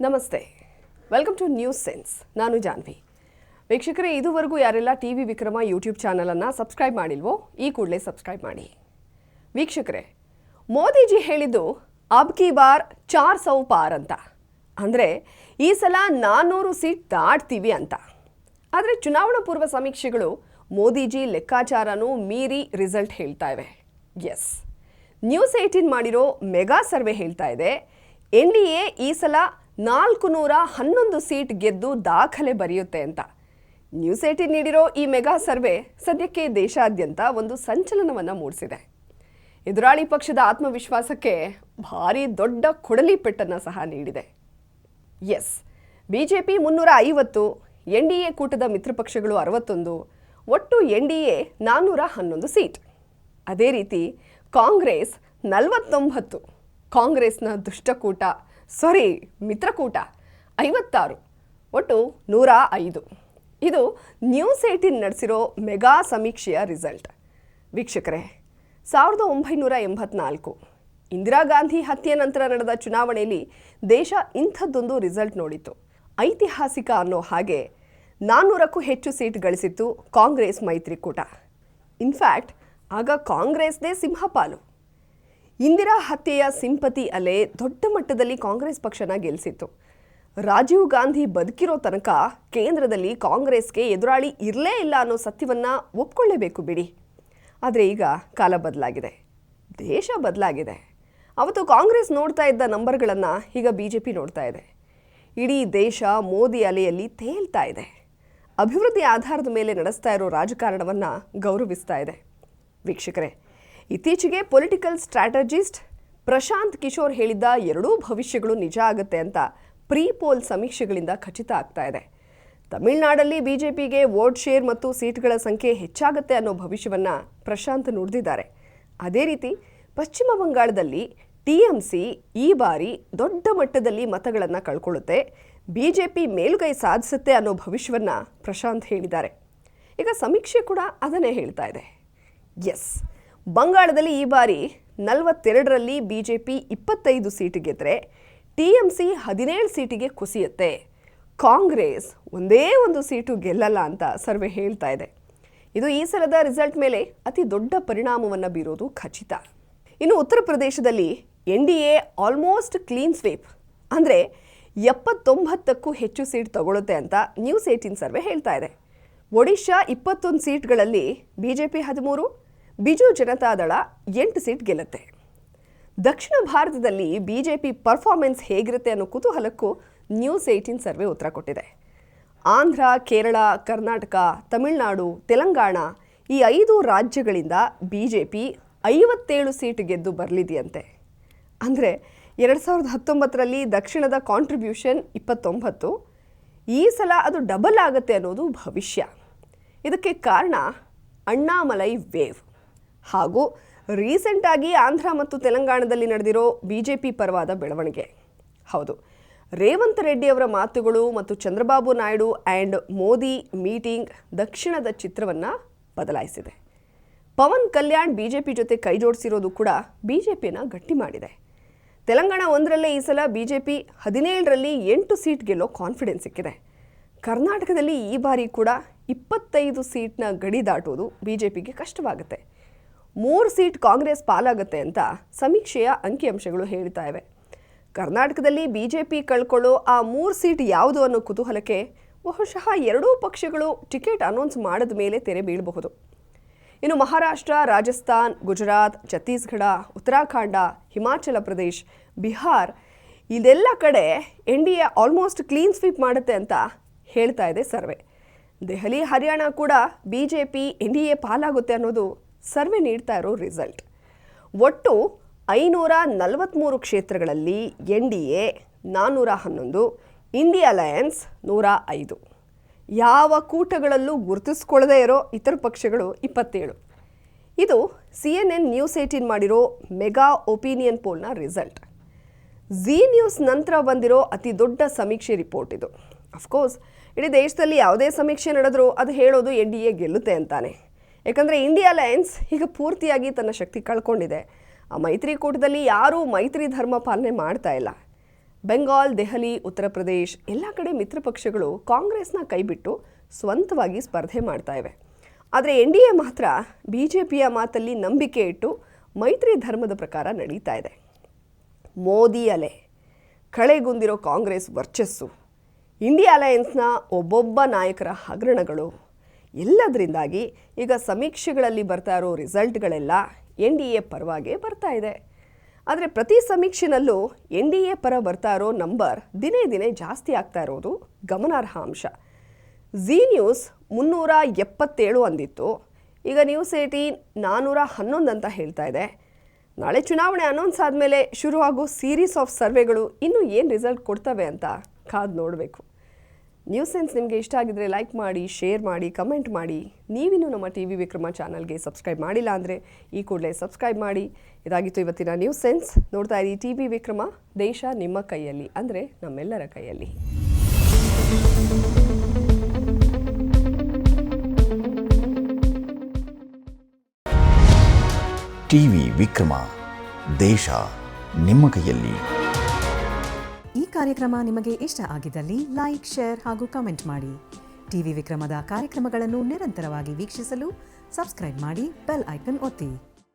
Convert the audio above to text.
ನಮಸ್ತೆ, welcome two news sense. ನಾನು ಜಾನ್ವಿ. ವೀಕ್ಷಕರೇ, ಇದುವರೆಗೂ ಯಾರೆಲ್ಲ ಟಿವಿ ವಿಕ್ರಮ ಯೂಟ್ಯೂಬ್ ಚಾನಲನ್ನು ಸಬ್ಸ್ಕ್ರೈಬ್ ಮಾಡಿಲ್ವೋ ಈ ಕೂಡಲೇ ಸಬ್ಸ್ಕ್ರೈಬ್ ಮಾಡಿ. ವೀಕ್ಷಕರೇ, ಮೋದಿಜಿ ಹೇಳಿದ್ದು ಅಬ್ ಕಿ ಬಾರ್ 400 ಪಾರ್ ಅಂತ, ಅಂದರೆ ಈ ಸಲ 400 ಸೀಟ್ ದಾಟ್ತೀವಿ ಅಂತ. ಆದರೆ ಚುನಾವಣಾ ಪೂರ್ವ ಸಮೀಕ್ಷೆಗಳು ಮೋದಿಜಿ ಲೆಕ್ಕಾಚಾರನೂ ಮೀರಿ ರಿಸಲ್ಟ್ ಹೇಳ್ತಾ ಇವೆ. ಎಸ್, ನ್ಯೂಸ್ 18 ಮಾಡಿರೋ ಮೆಗಾ ಸರ್ವೆ ಹೇಳ್ತಾ ಇದೆ NDA ಈ ಸಲ 411 ಸೀಟ್ ಗೆದ್ದು ದಾಖಲೆ ಬರೆಯುತ್ತೆ ಅಂತ. ನ್ಯೂಸ್ 18 ನೀಡಿರೋ ಈ ಮೆಗಾ ಸರ್ವೆ ಸದ್ಯಕ್ಕೆ ದೇಶಾದ್ಯಂತ ಒಂದು ಸಂಚಲನವನ್ನು ಮೂಡಿಸಿದೆ. ಎದುರಾಳಿ ಪಕ್ಷದ ಆತ್ಮವಿಶ್ವಾಸಕ್ಕೆ ಭಾರಿ ದೊಡ್ಡ ಕೊಡಲಿ ಪೆಟ್ಟನ್ನು ಸಹ ನೀಡಿದೆ. ಎಸ್, BJP 350, NDA ಕೂಟದ ಮಿತ್ರಪಕ್ಷಗಳು 61, ಒಟ್ಟು NDA 411 ಸೀಟ್. ಅದೇ ರೀತಿ ಕಾಂಗ್ರೆಸ್ 49, ಕಾಂಗ್ರೆಸ್ನ ಮಿತ್ರಕೂಟ 56, ಒಟ್ಟು 105. ಇದು ನ್ಯೂಸ್ 18 ನಡೆಸಿರೋ ಮೆಗಾ ಸಮೀಕ್ಷೆಯ ರಿಸಲ್ಟ್. ವೀಕ್ಷಕರೇ, 1984 ಇಂದಿರಾ ಗಾಂಧಿ ಹತ್ಯೆ ನಂತರ ನಡೆದ ಚುನಾವಣೆಯಲ್ಲಿ ದೇಶ ಇಂಥದ್ದೊಂದು ರಿಸಲ್ಟ್ ನೋಡಿತ್ತು. ಐತಿಹಾಸಿಕ ಅನ್ನೋ ಹಾಗೆ 400ಕ್ಕೂ ಹೆಚ್ಚು ಸೀಟ್ ಗಳಿಸಿತ್ತು ಕಾಂಗ್ರೆಸ್ ಮೈತ್ರಿಕೂಟ. ಇನ್ಫ್ಯಾಕ್ಟ್ ಆಗ ಕಾಂಗ್ರೆಸ್ದೇ ಸಿಂಹಪಾಲು. ಇಂದಿರಾ ಹತ್ಯೆಯ ಸಿಂಪತಿ ಅಲೆ ದೊಡ್ಡ ಮಟ್ಟದಲ್ಲಿ ಕಾಂಗ್ರೆಸ್ ಪಕ್ಷನ ಗೆಲ್ಲಿಸಿತ್ತು. ರಾಜೀವ್ ಗಾಂಧಿ ಬದುಕಿರೋ ತನಕ ಕೇಂದ್ರದಲ್ಲಿ ಕಾಂಗ್ರೆಸ್ಗೆ ಎದುರಾಳಿ ಇರಲೇ ಇಲ್ಲ ಅನ್ನೋ ಸತ್ಯವನ್ನು ಒಪ್ಕೊಳ್ಳೇಬೇಕು ಬಿಡಿ. ಆದರೆ ಈಗ ಕಾಲ ಬದಲಾಗಿದೆ, ದೇಶ ಬದಲಾಗಿದೆ. ಅವತ್ತು ಕಾಂಗ್ರೆಸ್ ನೋಡ್ತಾ ಇದ್ದ ನಂಬರ್ಗಳನ್ನು ಈಗ BJP ನೋಡ್ತಾ ಇದೆ. ಇಡೀ ದೇಶ ಮೋದಿ ಅಲೆಯಲ್ಲಿ ತೇಲ್ತಾ ಇದೆ. ಅಭಿವೃದ್ಧಿ ಆಧಾರದ ಮೇಲೆ ನಡೆಸ್ತಾ ಇರೋ ರಾಜಕಾರಣವನ್ನು ಗೌರವಿಸ್ತಾ ಇದೆ. ವೀಕ್ಷಕರೇ, ಇತ್ತೀಚೆಗೆ ಪೊಲಿಟಿಕಲ್ ಸ್ಟ್ರಾಟಜಿಸ್ಟ್ ಪ್ರಶಾಂತ್ ಕಿಶೋರ್ ಹೇಳಿದ್ದ ಎರಡೂ ಭವಿಷ್ಯಗಳು ನಿಜ ಆಗುತ್ತೆ ಅಂತ ಪ್ರೀ-ಪೋಲ್ ಸಮೀಕ್ಷೆಗಳಿಂದ ಖಚಿತ ಆಗ್ತಾ ಇದೆ. ತಮಿಳುನಾಡಲ್ಲಿ BJPಗೆ ವೋಟ್ ಶೇರ್ ಮತ್ತು ಸೀಟ್ಗಳ ಸಂಖ್ಯೆ ಹೆಚ್ಚಾಗುತ್ತೆ ಅನ್ನೋ ಭವಿಷ್ಯವನ್ನು ಪ್ರಶಾಂತ್ ನುಡಿದಿದ್ದಾರೆ. ಅದೇ ರೀತಿ ಪಶ್ಚಿಮ ಬಂಗಾಳದಲ್ಲಿ TMC ಈ ಬಾರಿ ದೊಡ್ಡ ಮಟ್ಟದಲ್ಲಿ ಮತಗಳನ್ನು ಕಳ್ಕೊಳ್ಳುತ್ತೆ, BJP ಮೇಲುಗೈ ಸಾಧಿಸುತ್ತೆ ಅನ್ನೋ ಭವಿಷ್ಯವನ್ನು ಪ್ರಶಾಂತ್ ಹೇಳಿದ್ದಾರೆ. ಈಗ ಸಮೀಕ್ಷೆ ಕೂಡ ಅದನ್ನೇ ಹೇಳ್ತಾ ಇದೆ. ಎಸ್, ಬಂಗಾಳದಲ್ಲಿ ಈ ಬಾರಿ 42ರಲ್ಲಿ BJP 25 ಸೀಟ್ ಗೆದ್ದರೆ TMC 17 ಸೀಟಿಗೆ ಕುಸಿಯುತ್ತೆ, ಕಾಂಗ್ರೆಸ್ ಒಂದೇ ಒಂದು ಸೀಟು ಗೆಲ್ಲಲ್ಲ ಅಂತ ಸರ್ವೆ ಹೇಳ್ತಾ ಇದೆ. ಇದು ಈ ಸಲದ ರಿಸಲ್ಟ್ ಮೇಲೆ ಅತಿ ದೊಡ್ಡ ಪರಿಣಾಮವನ್ನು ಬೀರೋದು ಖಚಿತ. ಇನ್ನು ಉತ್ತರ ಪ್ರದೇಶದಲ್ಲಿ NDA ಆಲ್ಮೋಸ್ಟ್ ಕ್ಲೀನ್ ಸ್ವೀಪ್, ಅಂದರೆ 79ಕ್ಕೂ ಹೆಚ್ಚು ಸೀಟ್ ತಗೊಳುತ್ತೆ ಅಂತ ನ್ಯೂಸ್ 18 ಸರ್ವೆ ಹೇಳ್ತಾ ಇದೆ. ಒಡಿಶಾ 21 ಸೀಟ್ಗಳಲ್ಲಿ BJP 13, ಬಿಜು ಜನತಾದಳ 8 ಸೀಟ್ ಗೆಲ್ಲುತ್ತೆ. ದಕ್ಷಿಣ ಭಾರತದಲ್ಲಿ BJP ಪರ್ಫಾರ್ಮೆನ್ಸ್ ಹೇಗಿರುತ್ತೆ ಅನ್ನೋ ಕುತೂಹಲಕ್ಕೂ ನ್ಯೂಸ್ 18 ಸರ್ವೆ ಉತ್ತರ ಕೊಟ್ಟಿದೆ. ಆಂಧ್ರ, ಕೇರಳ, ಕರ್ನಾಟಕ, ತಮಿಳುನಾಡು, ತೆಲಂಗಾಣ ಈ 5 ರಾಜ್ಯಗಳಿಂದ BJP 57 ಸೀಟ್ ಗೆದ್ದು ಬರಲಿದೆಯಂತೆ. ಅಂದರೆ 2019ರಲ್ಲಿ ದಕ್ಷಿಣದ ಕಾಂಟ್ರಿಬ್ಯೂಷನ್ 29, ಈ ಸಲ ಅದು ಡಬಲ್ ಆಗುತ್ತೆ ಅನ್ನೋದು ಭವಿಷ್ಯ. ಇದಕ್ಕೆ ಕಾರಣ ಅಣ್ಣಾಮಲೈ ವೇವ್ ಹಾಗೂ ರೀಸೆಂಟಾಗಿ ಆಂಧ್ರ ಮತ್ತು ತೆಲಂಗಾಣದಲ್ಲಿ ನಡೆದಿರೋ BJP ಪರವಾದ ಬೆಳವಣಿಗೆ. ಹೌದು, ರೇವಂತ್ ರೆಡ್ಡಿ ಅವರ ಮಾತುಗಳು ಮತ್ತು ಚಂದ್ರಬಾಬು ನಾಯ್ಡು ಆ್ಯಂಡ್ ಮೋದಿ ಮೀಟಿಂಗ್ ದಕ್ಷಿಣದ ಚಿತ್ರವನ್ನು ಬದಲಾಯಿಸಿದೆ. ಪವನ್ ಕಲ್ಯಾಣ್ BJP ಜೊತೆ ಕೈ ಜೋಡಿಸಿರೋದು ಕೂಡ BJPನ ಗಟ್ಟಿ ಮಾಡಿದೆ. ತೆಲಂಗಾಣ 1ರಲ್ಲೇ ಈ ಸಲ BJP 17ರಲ್ಲಿ 8 ಸೀಟ್ ಗೆಲ್ಲೋ ಕಾನ್ಫಿಡೆನ್ಸ್ ಸಿಕ್ಕಿದೆ. ಕರ್ನಾಟಕದಲ್ಲಿ ಈ ಬಾರಿ ಕೂಡ 25 ಸೀಟ್ನ ಗಡಿ ದಾಟೋದು BJPಗೆ ಕಷ್ಟವಾಗುತ್ತೆ. 3 ಸೀಟ್ ಕಾಂಗ್ರೆಸ್ ಪಾಲಾಗುತ್ತೆ ಅಂತ ಸಮೀಕ್ಷೆಯ ಅಂಕಿಅಂಶಗಳು ಹೇಳ್ತಾ ಇವೆ. ಕರ್ನಾಟಕದಲ್ಲಿ BJP ಕಳ್ಕೊಳ್ಳೋ ಆ 3 ಸೀಟ್ ಯಾವುದು ಅನ್ನೋ ಕುತೂಹಲಕ್ಕೆ ಬಹುಶಃ ಎರಡೂ ಪಕ್ಷಗಳು ಟಿಕೆಟ್ ಅನೌನ್ಸ್ ಮಾಡಿದ ಮೇಲೆ ತೆರೆ ಬೀಳಬಹುದು. ಇನ್ನು ಮಹಾರಾಷ್ಟ್ರ, ರಾಜಸ್ಥಾನ್, ಗುಜರಾತ್, ಛತ್ತೀಸ್ಗಢ, ಉತ್ತರಾಖಂಡ, ಹಿಮಾಚಲ ಪ್ರದೇಶ್, ಬಿಹಾರ್ ಇದೆಲ್ಲ ಕಡೆ NDA ಆಲ್ಮೋಸ್ಟ್ ಕ್ಲೀನ್ ಸ್ವೀಪ್ ಮಾಡುತ್ತೆ ಅಂತ ಹೇಳ್ತಾ ಇದೆ ಸರ್ವೆ. ದೆಹಲಿ, ಹರಿಯಾಣ ಕೂಡ BJP NDA ಪಾಲಾಗುತ್ತೆ ಅನ್ನೋದು ಸರ್ವೆ ನೀಡ್ತಾ ಇರೋ ರಿಸಲ್ಟ್. ಒಟ್ಟು 543 ಕ್ಷೇತ್ರಗಳಲ್ಲಿ NDA 411, ಇಂಡಿಯಾ ಅಲಯನ್ಸ್ 105, ಯಾವ ಕೂಟಗಳಲ್ಲೂ ಗುರುತಿಸ್ಕೊಳ್ಳದೇ ಇರೋ ಇತರ ಪಕ್ಷಗಳು 27. ಇದು CNN ನ್ಯೂಸ್ 18 ಮಾಡಿರೋ ಮೆಗಾ ಒಪಿನಿಯನ್ ಪೋಲ್ನ ರಿಸಲ್ಟ್. ಝೀ ನ್ಯೂಸ್ ನಂತರ ಬಂದಿರೋ ಅತಿ ದೊಡ್ಡ ಸಮೀಕ್ಷೆ ರಿಪೋರ್ಟ್ ಇದು. ಅಫ್ಕೋರ್ಸ್ ಇಡೀ ದೇಶದಲ್ಲಿ ಯಾವುದೇ ಸಮೀಕ್ಷೆ ನಡೆದರೂ ಅದು ಹೇಳೋದು NDA ಗೆಲ್ಲುತ್ತೆ ಅಂತಾನೆ. ಯಾಕಂದರೆ ಇಂಡಿಯಾ ಅಲಯನ್ಸ್ ಈಗ ಪೂರ್ತಿಯಾಗಿ ತನ್ನ ಶಕ್ತಿ ಕಳ್ಕೊಂಡಿದೆ. ಆ ಮೈತ್ರಿಕೂಟದಲ್ಲಿ ಯಾರೂ ಮೈತ್ರಿ ಧರ್ಮ ಪಾಲನೆ ಮಾಡ್ತಾ ಇಲ್ಲ. ಬೆಂಗಾಲ್, ದೆಹಲಿ, ಉತ್ತರ ಪ್ರದೇಶ್ ಎಲ್ಲ ಕಡೆ ಮಿತ್ರ ಪಕ್ಷಗಳು ಕಾಂಗ್ರೆಸ್ನ ಕೈಬಿಟ್ಟು ಸ್ವಂತವಾಗಿ ಸ್ಪರ್ಧೆ ಮಾಡ್ತಾ ಇವೆ. ಆದರೆ NDA ಮಾತ್ರ BJPಯ ಮಾತಲ್ಲಿ ನಂಬಿಕೆ ಇಟ್ಟು ಮೈತ್ರಿ ಧರ್ಮದ ಪ್ರಕಾರ ನಡೀತಾ ಇದೆ. ಮೋದಿ ಅಲೆ, ಕಳೆಗುಂದಿರೋ ಕಾಂಗ್ರೆಸ್ ವರ್ಚಸ್ಸು, ಇಂಡಿಯಾ ಅಲಯನ್ಸ್ನ ಒಬ್ಬೊಬ್ಬ ನಾಯಕರ ಹಗರಣಗಳು ಎಲ್ಲದರಿಂದಾಗಿ ಈಗ ಸಮೀಕ್ಷೆಗಳಲ್ಲಿ ಬರ್ತಾ ಇರೋ ರಿಸಲ್ಟ್ಗಳೆಲ್ಲ NDA ಪರವಾಗೇ ಬರ್ತಾ ಇದೆ. ಆದರೆ ಪ್ರತಿ ಸಮೀಕ್ಷೆನಲ್ಲೂ NDA ಪರ ಬರ್ತಾ ಇರೋ ನಂಬರ್ ದಿನೇ ದಿನೇ ಜಾಸ್ತಿ ಆಗ್ತಾ ಇರೋದು ಗಮನಾರ್ಹ ಅಂಶ. ಝೀ ನ್ಯೂಸ್ 377 ಅಂದಿತ್ತು, ಈಗ ನ್ಯೂಸ್ 18 411 ಅಂತ ಹೇಳ್ತಾ ಇದೆ. ನಾಳೆ ಚುನಾವಣೆ ಅನೌನ್ಸ್ ಆದಮೇಲೆ ಶುರುವಾಗೋ ಸೀರೀಸ್ ಆಫ್ ಸರ್ವೆಗಳು ಇನ್ನೂ ಏನು ರಿಸಲ್ಟ್ ಕೊಡ್ತವೆ ಅಂತ ಕಾದು ನೋಡಬೇಕು. ನ್ಯೂಸ್ ಸೆನ್ಸ್ ನಿಮಗೆ ಇಷ್ಟ ಆಗಿದ್ರೆ ಲೈಕ್ ಮಾಡಿ, ಶೇರ್ ಮಾಡಿ, ಕಮೆಂಟ್ ಮಾಡಿ. ನೀವಿನ್ನೂ ನಮ್ಮ TV ವಿಕ್ರಮ ಚಾನಲ್ಗೆ ಸಬ್ಸ್ಕ್ರೈಬ್ ಮಾಡಿಲ್ಲ ಅಂದರೆ ಈ ಕೂಡಲೇ ಸಬ್ಸ್ಕ್ರೈಬ್ ಮಾಡಿ. ಇದಾಗಿತ್ತು ಇವತ್ತಿನ ನ್ಯೂಸ್ ಸೆನ್ಸ್. ನೋಡ್ತಾ ಇರಿ TV ವಿಕ್ರಮ, ದೇಶ ನಿಮ್ಮ ಕೈಯಲ್ಲಿ, ಅಂದರೆ ನಮ್ಮೆಲ್ಲರ ಕೈಯಲ್ಲಿ. TV ವಿಕ್ರಮ, ದೇಶ ನಿಮ್ಮ ಕೈಯಲ್ಲಿ. ಈ ಕಾರ್ಯಕ್ರಮ ನಿಮಗೆ ಇಷ್ಟ ಆಗಿದ್ದಲ್ಲಿ ಲೈಕ್, ಶೇರ್ ಹಾಗೂ ಕಮೆಂಟ್ ಮಾಡಿ. TV ವಿಕ್ರಮದ ಕಾರ್ಯಕ್ರಮಗಳನ್ನು ನಿರಂತರವಾಗಿ ವೀಕ್ಷಿಸಲು ಸಬ್ಸ್ಕ್ರೈಬ್ ಮಾಡಿ, ಬೆಲ್ ಐಕನ್ ಒತ್ತಿ.